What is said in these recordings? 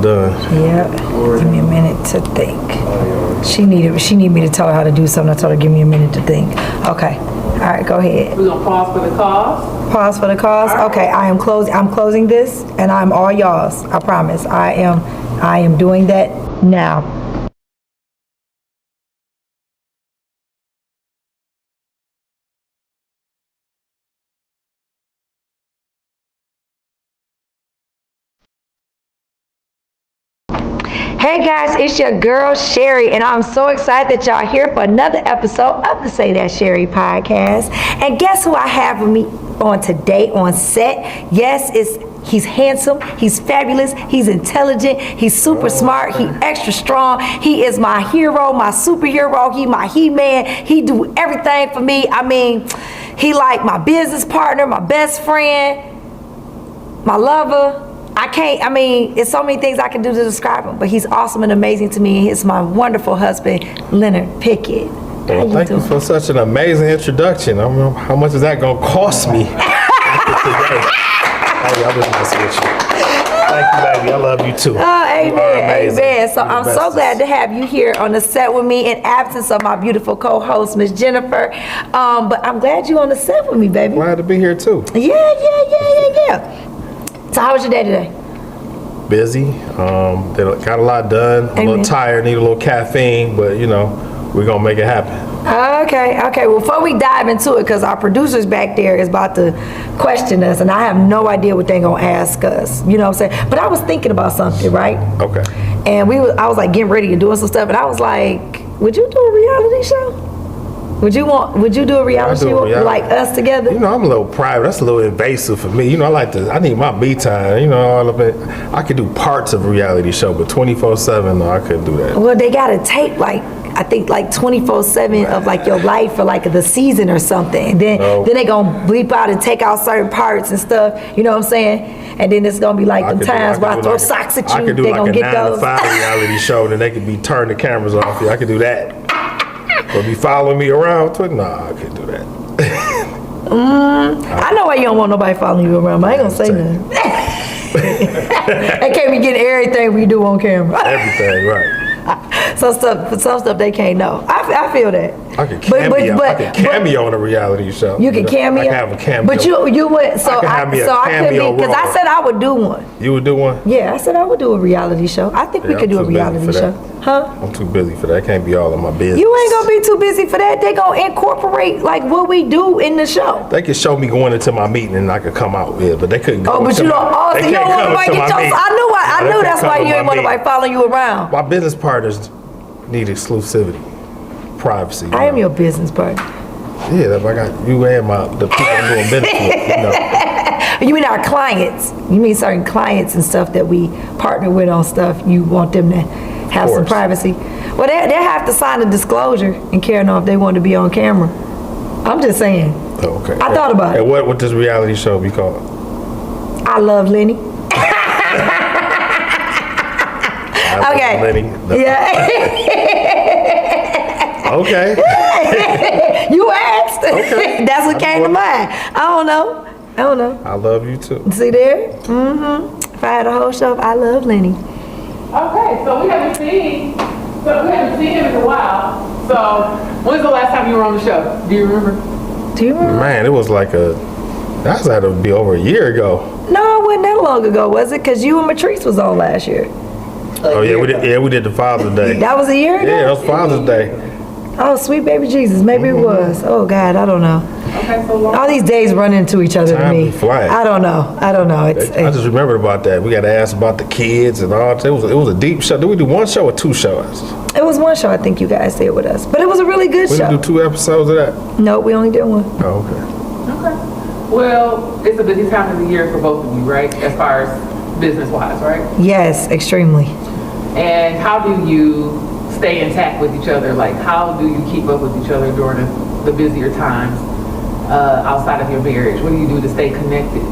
done. Yep. Give me a minute to think. She need me to tell her how to do something. I told her give me a minute to think. Okay. All right, go ahead. We're gonna pause for the cause. Pause for the cause. Okay, I'm closing this, and I'm all y'all's. I promise. I am doing that now. Hey guys, it's your girl Sherri, and I'm so excited that y'all here for another episode of the Say That Sherri podcast. And guess who I have with me on today on set? Yes, he's handsome, he's fabulous, he's intelligent, he's super smart, he extra strong. He is my hero, my superhero, he my He-Man. He do everything for me. I mean, he like my business partner, my best friend, my lover. It's so many things I can do to describe him, but he's awesome and amazing to me. He's my wonderful husband, Leonard Pickett. Well, thank you for such an amazing introduction. I don't know how much is that going to cost me today. Hey, I'm just messing with you. Thank you, baby. I love you too. Oh, amen, amen. So I'm so glad to have you here on the set with me in absence of my beautiful co-host, Miss Jennifer. But I'm glad you're on the set with me, baby. Glad to be here too. Yeah. So how was your day today? Busy. Got a lot done. A little tired. Need a little caffeine, but you know, we're gonna make it happen. Okay. Well, before we dive into it, because our producers back there is about to question us, and I have no idea what they're gonna ask us. You know what I'm saying? But I was thinking about something, right? Okay. And I was like getting ready and doing some stuff, and I was like, would you do a reality show? Would you do a reality show like us together? You know, I'm a little private. That's a little invasive for me. You know, I need my me time. You know, all of it. I could do parts of a reality show, but 24/7, no, I couldn't do that. Well, they gotta tape I think 24/7 of like your life for like the season or something. And then they gonna bleep out and take out certain parts and stuff. You know what I'm saying? And then it's gonna be like the times where I throw socks at you. I could do they like gonna a get 9 those. to 5 reality show, then they could be turning the cameras off. Yeah, I could do that. But be following me around? Nah, I can't do that. I know why you don't want nobody following you around, but I ain't gonna say nothing. They can't be getting everything we do on camera. Everything, right. Some stuff they can't know. I feel that. I could cameo on a reality show. You can cameo? I can have a cameo. But you went, so I couldn't be, because I said I would do one. You would do one? Yeah, I said I would do a reality show. I think we could do a reality show. Huh? I'm too busy for that. I can't be all in my business. You ain't gonna be too busy for that. They gonna incorporate like what we do in the show. They could show me going into my meeting and I could come out. Yeah, but they couldn't go. Oh, but you don't want nobody get your. I knew that's why you ain't want nobody following you around. My business partners need exclusivity, privacy. I am your business partner. Yeah, I got you and the people I'm doing business with. You know. You mean our clients? You mean certain clients and stuff that we partner with on stuff? You want them to have some privacy? Well, they have to sign a disclosure and care enough if they want to be on camera. I'm just saying. Oh, okay. I thought about it. And what would this reality show be called? I Love Lenny. Okay. Lenny. No. Yeah. Okay. You asked. Okay. That's what came to mind. I don't know. I love you too. See there? Mm-hmm. If I had a whole show, I Love Lenny. Okay, so we haven't seen him in a while. So when's the last time you were on the show? Do you remember? Man, it was like that had to be over a year ago. No, it wasn't that long ago, was it? Because you and Matrice was on last year. Oh yeah, we did the Father's Day. That was a year ago? Yeah, it was Father's Day. Oh, sweet baby Jesus. Maybe it was. Oh God, I don't know. Okay, so all these days run into each other to me. I don't know. I just remembered about that. We got to ask about the kids and all. It was a deep show. Did we do one show or 2 shows? It was one show. I think you guys did with us, but it was a really good show. We didn't do 2 episodes of that. No, we only did 1. Oh, okay. Okay. Well, it's a busy time of the year for both of you, right? As far as business-wise, right? Yes, extremely. And how do you stay intact with each other? Like, how do you keep up with each other during the busier times outside of your marriage? What do you do to stay connected?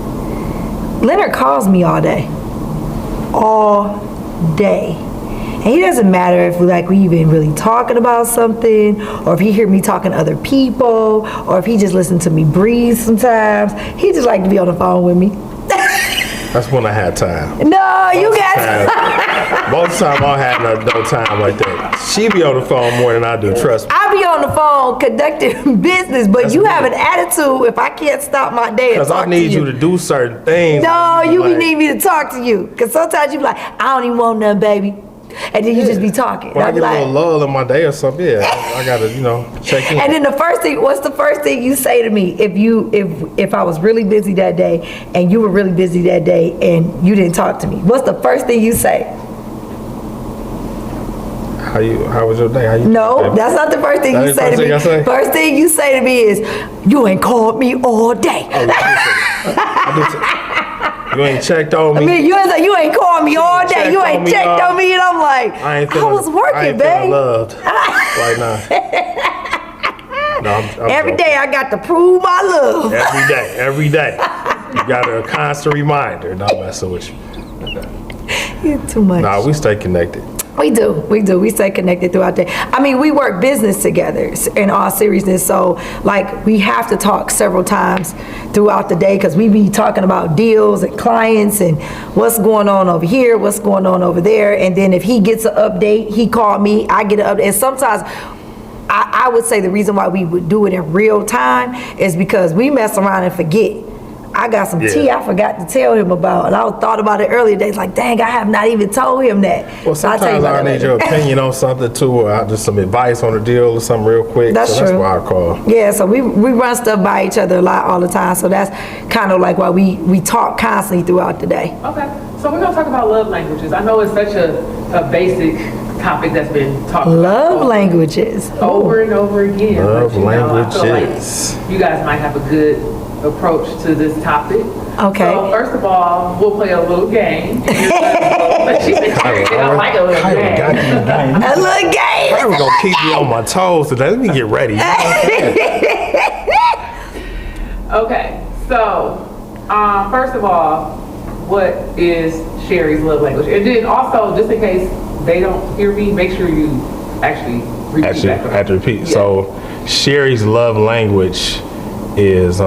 Leonard calls me all day. All day. And it doesn't matter if we even really talking about something, or if he hear me talking to other people, or if he just listen to me breathe sometimes. He just like to be on the phone with me. That's when I had time. No, you got I Most of the time I don't have no time like that. She be on the phone more than I do, trust me. I be on the phone conducting business, but you have an attitude if I can't stop my day and Because talk I need to you to do certain things. No, you like, need me to talk to you. Because sometimes you be like, I don't even want none, baby. And then you just be talking. When I I'm get like, a little lull in my day or something, yeah, I gotta, check in. and then what's the first thing you say to me if I was really busy that day and you were really busy that day and you didn't talk to me? What's the first thing you say? How was your day? How you No, doing? that's not the first thing you say to me. First thing you say to me is, you ain't called me all day. Oh, I do say, you ain't checked on me. I mean, you ain't called me all day. You ain't checked on me, and I'm like, I was I working, ain't babe. feeling loved right now. No, I'm Every joking. day I got to prove my love. Every day. You got a constant reminder. No, I'm messing with you. You're too much. Nah, we stay connected. We do. We stay connected throughout the day. I mean, we work business together in all seriousness. So, like, we have to talk several times throughout the day because we be talking about deals and clients and what's going on over here, what's going on over there. And then if he gets an update, he called me, I get an update. And sometimes I would say the reason why we would do it in real time is because we mess around and forget. I got some tea I forgot to tell him about, and I thought about it earlier days. Like, dang, I have not even told him that. Well, So I'll tell you sometimes about I that need later. your opinion on something too, or just some advice on a deal or something real quick. That's so true. That's why I call. Yeah, so we run stuff by each other a lot all the time. So that's kind of like why we talk constantly throughout the day. Okay, so we're gonna talk about love languages. I know it's such a basic topic that's been talked about Love languages. over and over again. Love but, I feel languages. like you guys might have a good approach to this topic. Okay. So first of all, we'll play a little game. She said, I like a little game. A little game. I was gonna keep me on my toes today. Let me get ready. Okay, so first of all, what is Sherri's love language? And then also, just in case they don't hear me, make sure you actually repeat Actually, I back. have to repeat. Yeah. So, Sherri's love language is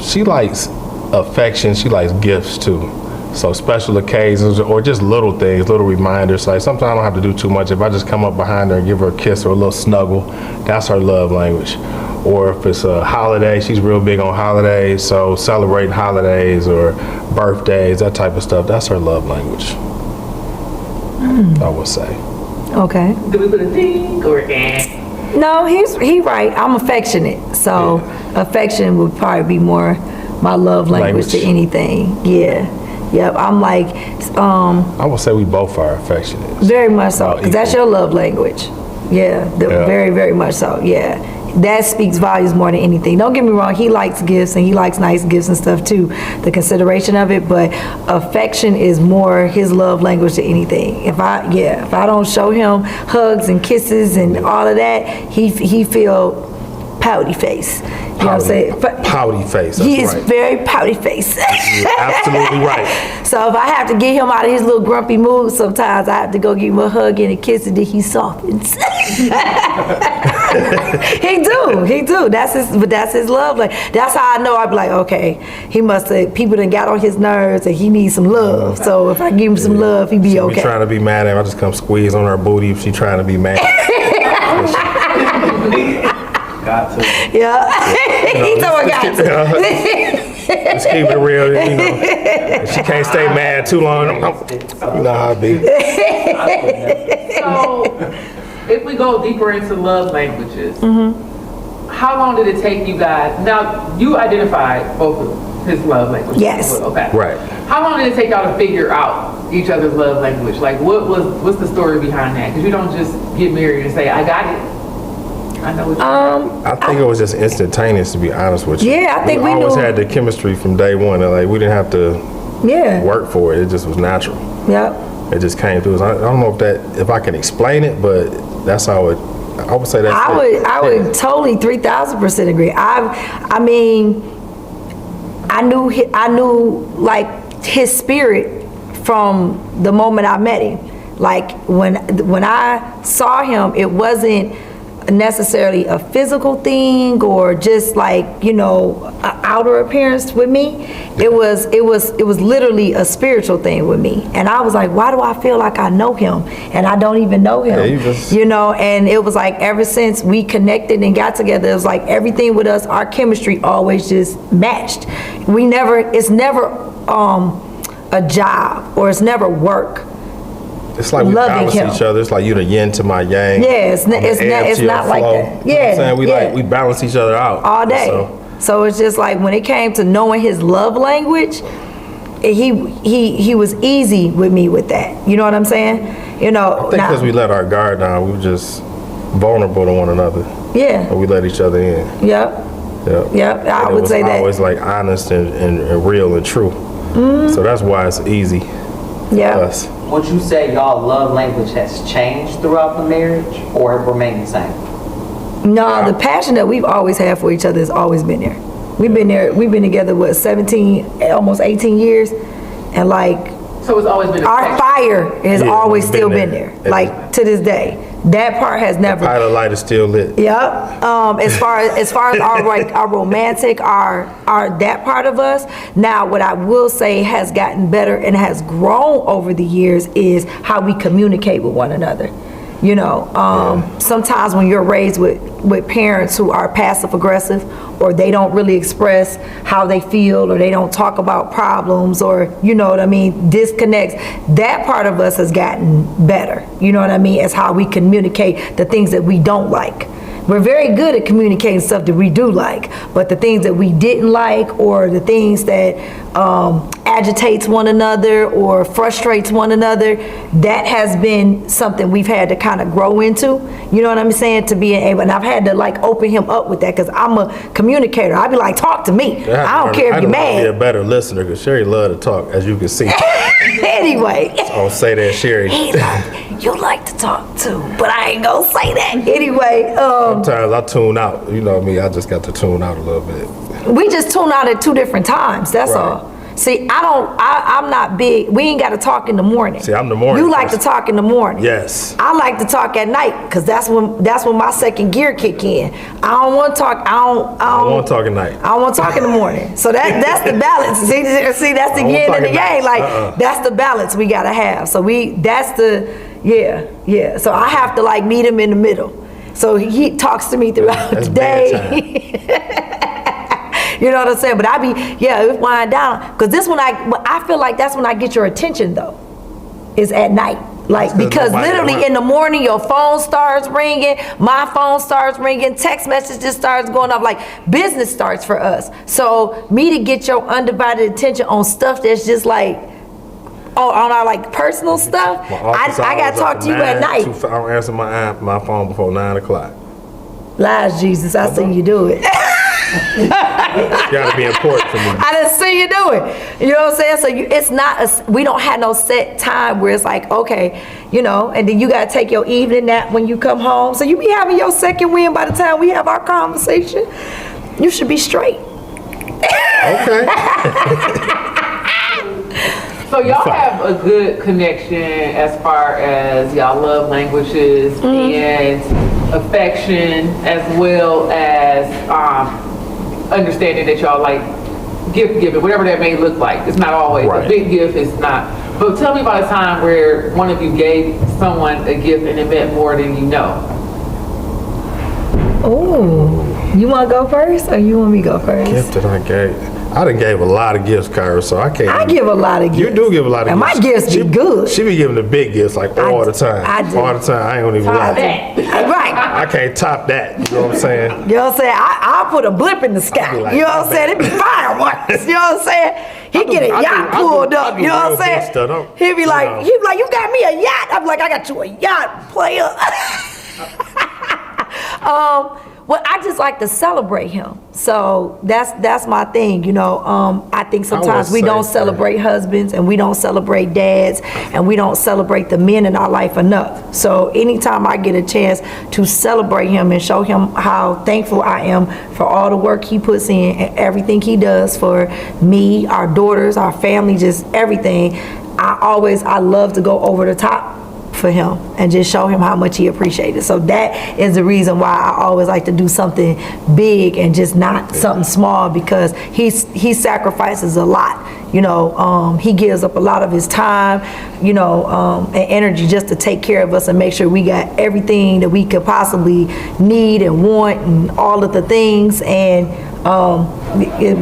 she likes affection. She likes gifts too. So special occasions or just little things, little reminders. Like sometimes I don't have to do too much. If I just come up behind her and give her a kiss or a little snuggle, that's her love language. Or if it's a holiday, she's real big on holidays. So celebrating holidays or birthdays, that type of stuff, that's her love language. I would say. Okay. Do we put a ding or eh? No, he right. I'm affectionate. So affection would probably be more my love language to anything. Yeah. Yep. I'm like, I would say we both are affectionate. very much so. About 'Cause that's equal. your love language. Yeah. Yeah. Very, very much so. Yeah. That speaks volumes more than anything. Don't get me wrong, he likes gifts and he likes nice gifts and stuff too, the consideration of it, but affection is more his love language than anything. If I don't show him hugs and kisses and all of that, he feel pouty face. You know what I'm saying? Pouty face. That's He is right. very pouty face. You're absolutely right. So if I have to get him out of his little grumpy mood, sometimes I have to go give him a hug and a kiss and then he softens. He do. That's his love. Like that's how I know. I'd be like, okay, he must have, people done got on his nerves and he needs some love. So if I give him some love, he be She okay. be trying to be mad at him. I just come squeeze on her booty if she trying to be mad. Got to. Yeah. He told me got to. Just keep it real, you know. If she can't stay mad too long, you know how it be. So, if we go deeper into love languages, Mm-hmm. how long did it take you guys? Now, you identified both of his love languages. Yes. Okay. Right. How long did it take y'all to figure out each other's love language? Like, what's the story behind that? Because you don't just get married and say, I got it. I know what you I think it was just instantaneous, to be honest with you. Yeah, I think we always knew- had the chemistry from day one. And like we didn't have to Yeah. work for it. It just was natural. Yep. It just came through. I don't know if I can explain it, but that's how it. I would say that's. I would totally 3,000% agree. I mean, I knew like his spirit from the moment I met him. Like when I saw him, it wasn't necessarily a physical thing or just like, you know, outer appearance with me. It was literally a spiritual thing with me. And I was like, why do I feel like I know him and I don't even know him? You know, and it was like ever since we connected and got together, it was like everything with us, our chemistry always just matched. It's never a job or it's never work. It's like we balance each other. It's like you the yin to my yang. Yeah, it's not like that. Yeah, you know what I'm saying? We balance each other out all day. So it's just like when it came to knowing his love language, he was easy with me with that. You know what I'm saying? You know, I think because we let our guard down, we were just vulnerable to one another. Yeah. But we let each other in. Yep. I would say that. Always like honest and real and true. So that's why it's easy. Yeah. For us. Would you say y'all love language has changed throughout the marriage or it remained the same? No, the passion that we've always had for each other has always been there. We've been together, 17, almost 18 years, and like, So it's always been our fire has always still been there, like to this day. That part has never. The light is still lit. Yep. As far as our romantic, our that part of us. Now, what I will say has gotten better and has grown over the years is how we communicate with one another. You know, sometimes when you're raised with parents who are passive aggressive, or they don't really express how they feel, or they don't talk about problems, or you know what I mean, disconnects. That part of us has gotten better. You know what I mean, as how we communicate the things that we don't like. We're very good at communicating stuff that we do like, but the things that we didn't like, or the things that agitates one another or frustrates one another, that has been something we've had to kind of grow into. You know what I'm saying? To be able, and I've had to like open him up with that because I'm a communicator. I'd be like, talk to me. I don't care if you're mad. Be a better listener because Sherri love to talk, as you can see. Anyway. I'll say that, Sherri. You like to talk too, but I ain't gonna say that. Anyway, sometimes I tune out. You know me, I just got to tune out a little bit. We just tune out at 2 different times, that's all. See, I'm not big. We ain't got to talk in the morning. See, I'm the morning You like to talk in the morning. Yes. I like to talk at night because that's when my second gear kick in. I don't want to talk. I don't want to talk at night. I don't want to talk in the morning. So that's the balance. See, that's the yin and the yang. Like that's the balance we gotta have. So So I have to like meet him in the middle. So he talks to me throughout the day. You know what I'm saying? But it wind down. Because I feel like that's when I get your attention though, is at night. Like, because literally in the morning, your phone starts ringing, my phone starts ringing, text messages starts going off, like business starts for us. So me to get your undivided attention on stuff that's just like, on our like personal stuff, I got to talk to you at night. I don't answer my phone before 9 o'clock. Lies, Jesus, I see you do it. You gotta be important for me. I done see you do it. You know what I'm saying? So it's not we don't have no set time where it's like, okay, you know, and then you gotta take your evening nap when you come home. So you be having your second win by the time we have our conversation. You should be straight. Okay. So y'all have a good connection as far as y'all love languages and affection, as well as understanding that y'all like gift giving, whatever that may look like. It's not always a big gift, it's not. But tell me about a time where one of you gave someone a gift and it meant more than you know. Oh, you want to go first or you want me to go first? Gift that I gave. I done gave a lot of gifts, Kyra, so I can't. I give a lot of gifts. You do give a lot of and gifts. And my gifts be good. She be giving the big gifts like all the time. I do. All the time. I ain't gonna even lie. Right. I can't top that. You know what I'm saying? You know what I'm saying? I'll put a blip in the sky. Like, you know what I'm saying? It be fireworks. You know what I'm saying? He get a yacht pulled up. You know what I'm saying? He be like, you got me a yacht. I'm like, I got you a yacht, player. Well, I just like to celebrate him. So that's my thing, you know. I think sometimes we don't celebrate husbands and we don't celebrate dads and we don't celebrate the men in our life enough. So anytime I get a chance to celebrate him and show him how thankful I am for all the work he puts in and everything he does for me, our daughters, our family, just everything, I love to go over the top for him and just show him how much he appreciated. So that is the reason why I always like to do something big and just not something small, because he sacrifices a lot. You know, he gives up a lot of his time, you know, and energy just to take care of us and make sure we got everything that we could possibly need and want and all of the things. And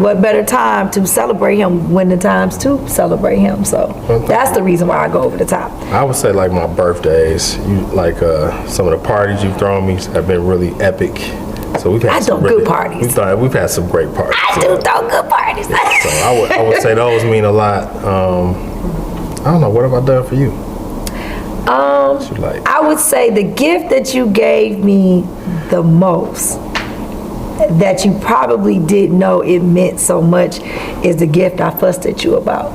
what better time to celebrate him when the time's to celebrate him. So that's the reason why I go over the top. I would say like my birthdays, some of the parties you've thrown me have been really epic. So we've had I some throw really, good parties. We've had some great parties. I do throw good parties. So I would say those mean a lot. I don't know, what have I done for you? What you like? I would say the gift that you gave me the most, that you probably didn't know it meant so much, is the gift I fussed at you about.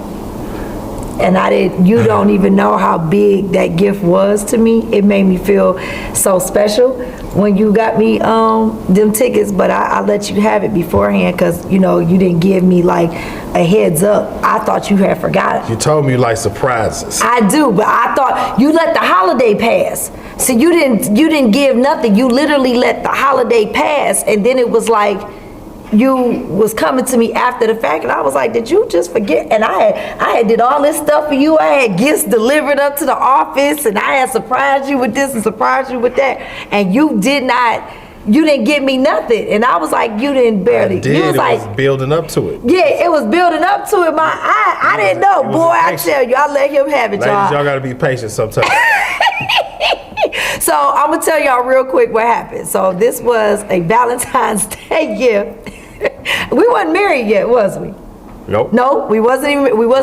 And you don't even know how big that gift was to me. It made me feel so special when you got me them tickets, but I let you have it beforehand because, you know, you didn't give me like a heads up. I thought you had forgotten. You told me you like surprises. I do, but I thought you let the holiday pass. So you didn't give nothing. You literally let the holiday pass, and then it was like you was coming to me after the fact, and I was like, did you just forget? And I had did all this stuff for you. I had gifts delivered up to the office, and I had surprised you with this and surprised you with that, and you didn't give me nothing. And I was like, you didn't barely. I did. You was like, was building up to it. yeah, it was building up to it. I didn't know, boy. I tell you, I let him have it, Ladies, y'all. y'all gotta be patient sometimes. So I'm gonna tell y'all real quick what happened. So this was a Valentine's Day gift. We wasn't married yet, was we? Nope. No, we was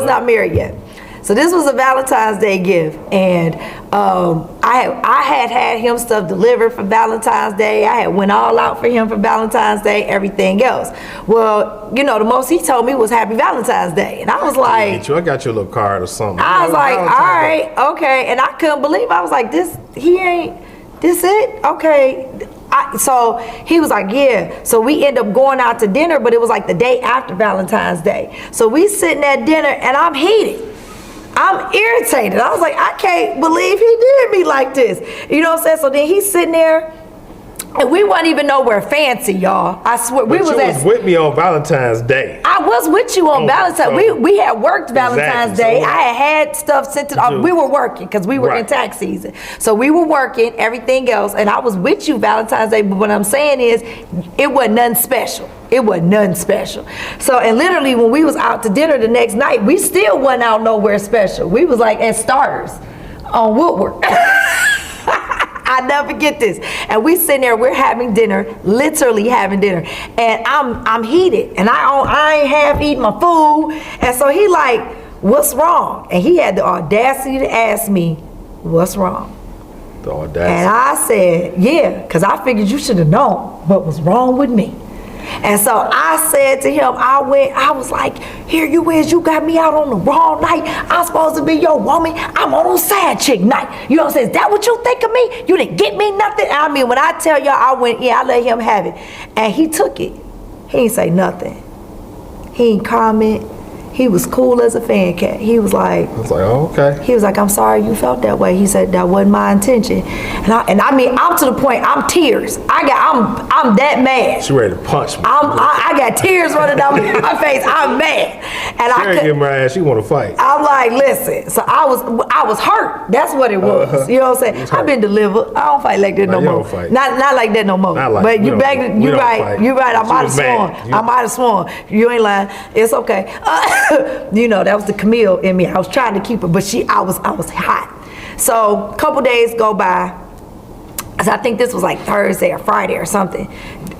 not married yet. So this was a Valentine's Day gift, and I had him stuff delivered for Valentine's Day. I had went all out for him for Valentine's Day, everything else. Well, you know, the most he told me was Happy Valentine's Day, and I was like, I got you a little card or something. I was like, all right, okay, and I couldn't believe. I was like, this it? Okay. So he was like, yeah. So we end up going out to dinner, but it was like the day after Valentine's Day. So we sitting at dinner, and I'm heated. I'm irritated. I was like, I can't believe he did me like this. You know what I'm saying? So then he's sitting there, and we wasn't even nowhere fancy, y'all. I swear, But you was with me on Valentine's Day. I was with you on Valentine's. We had worked Valentine's Exactly. Day. I had stuff sent to the office. We were working because we were in tax season. So we were working, everything else, and I was with you Valentine's Day. But what I'm saying is, it wasn't nothing special. It wasn't nothing special. So, and literally when we was out to dinner the next night, we still wasn't out nowhere special. We was like at Starters on Woodward. I never forget this. And we sitting there, we're having dinner, literally having dinner. And I'm heated, and I ain't half eating my food. And so he like, what's wrong? And he had the audacity to ask me, what's wrong? The audacity. And I said, yeah, because I figured you should have known what was wrong with me. And so I said to him, I was like, here you is, you got me out on the wrong night. I'm supposed to be your woman. I'm on a side chick night. You know what I'm saying? Is that what you think of me? You didn't get me nothing? I mean, when I tell y'all I went in, I let him have it. And he took it. He ain't say nothing. He ain't comment. He was cool as a fan cat. He was like, I was like, oh, okay. he was like, I'm sorry you felt that way. He said, that wasn't my intention. And I mean, I'm to the point, I'm tears. I'm that mad. She ready to punch me. I got tears running down my face. I'm mad. And She ain't getting my ass. She want to fight. I'm like, listen. So I was hurt. That's what it was. You know what I'm saying? I've been delivered. I don't fight like that no you more. don't fight. Not like that no more. Not like- but we you don't back. fight. We You don't right. fight. You right. I She might have was mad. sworn. I might have sworn. You ain't lying. It's okay. You know, that was the Camille in me. I was trying to keep her, but I was hot. So a couple days go by. So I think this was like Thursday or Friday or something.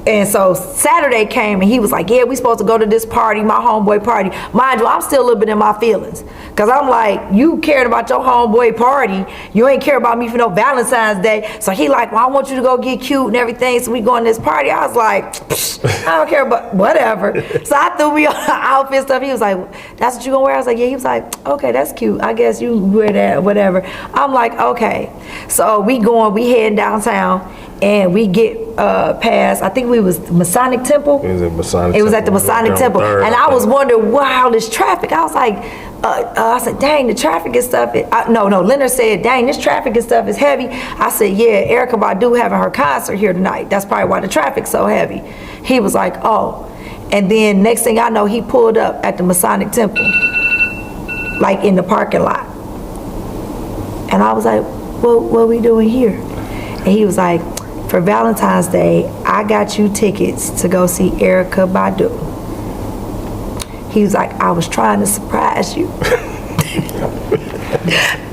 And so Saturday came, and he was like, yeah, we supposed to go to this party, my homeboy party. Mind you, I'm still a little bit in my feelings. Because I'm like, you cared about your homeboy party. You ain't care about me for no Valentine's Day. So he like, well, I want you to go get cute and everything, so we going to this party. I was like, I don't care, but whatever. So I threw me on the outfit stuff. He was like, that's what you gonna wear? I was like, yeah. He was like, okay, that's cute. I guess you wear that, whatever. I'm like, okay. So we heading downtown. and we get past, I think we was Masonic Temple. It was at Masonic It was at the Temple. Masonic On Temple. Third, And I I was think. wondering, wow, this traffic. I was like, I said, dang, the traffic and stuff. No, Leonard said, dang, this traffic and stuff is heavy. I said, yeah, Erykah Badu having her concert here tonight. That's probably why the traffic's so heavy. He was like, oh. And then next thing I know, he pulled up at the Masonic Temple, like in the parking lot. And I was like, well, what are we doing here? And he was like, for Valentine's Day, I got you tickets to go see Erykah Badu. He was like, I was trying to surprise you.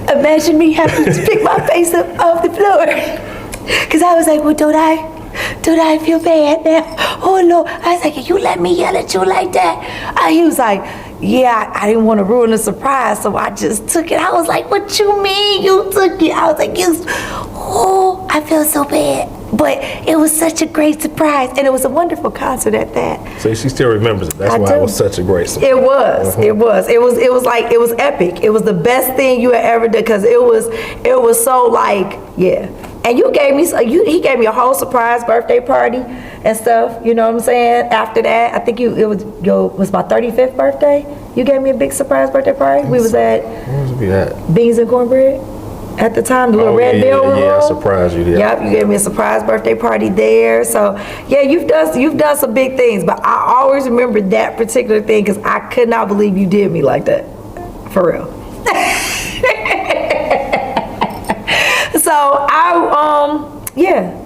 Imagine me having to pick my face up off the floor. Because I was like, well, don't I feel bad now? Oh, no. I was like, you let me yell at you like that? He was like, yeah, I didn't want to ruin the surprise, so I just took it. I was like, what you mean you took it? I was like, oh, I feel so bad. But it was such a great surprise, and it was a wonderful concert at that. See, she still remembers it. That's I why do. it was such a great surprise. It was. It was epic. It was the best thing you had ever done, because it was so like, yeah. And you gave me, he gave me a whole surprise birthday party and stuff. You know what I'm saying? After that, I think it was my 35th birthday. You gave me a big surprise birthday party. We was at Where was we at? Beans and Cornbread at the time, the little red bell room. Yeah, I surprised you. Yeah. Yep, you gave me a surprise birthday party there. So yeah, you've done some big things, but I always remember that particular thing because I could not believe you did me like that, for real. So yeah,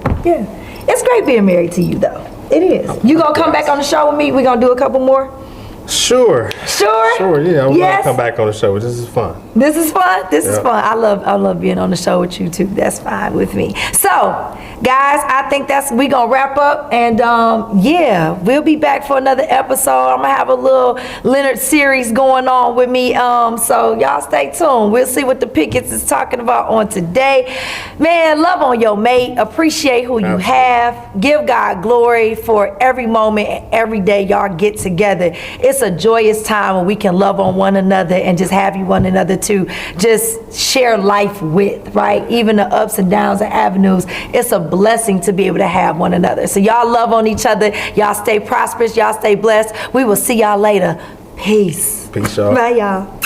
it's great being married to you though. It is. You gonna come back on the show with me? We gonna do a couple more? Sure. Sure, yeah. I'm yes. gonna come back on the show. This is fun. This is fun. This is Yeah. fun. I love being on the show with you too. That's fine with me. So, guys, I think we gonna wrap up, and yeah, we'll be back for another episode. I'm gonna have a little Leonard series going on with me. So y'all stay tuned. We'll see what the Picketts is talking about on today. Man, love on your mate. Appreciate who you Absolutely. have. Give God glory for every moment and every day y'all get together. It's a joyous time when we can love on one another and just have you one another to just share life with, right? Even the ups and downs and avenues. It's a blessing to be able to have one another. So y'all love on each other. Y'all stay prosperous. Y'all stay blessed. We will see y'all later. Peace. Peace, y'all. Bye, y'all.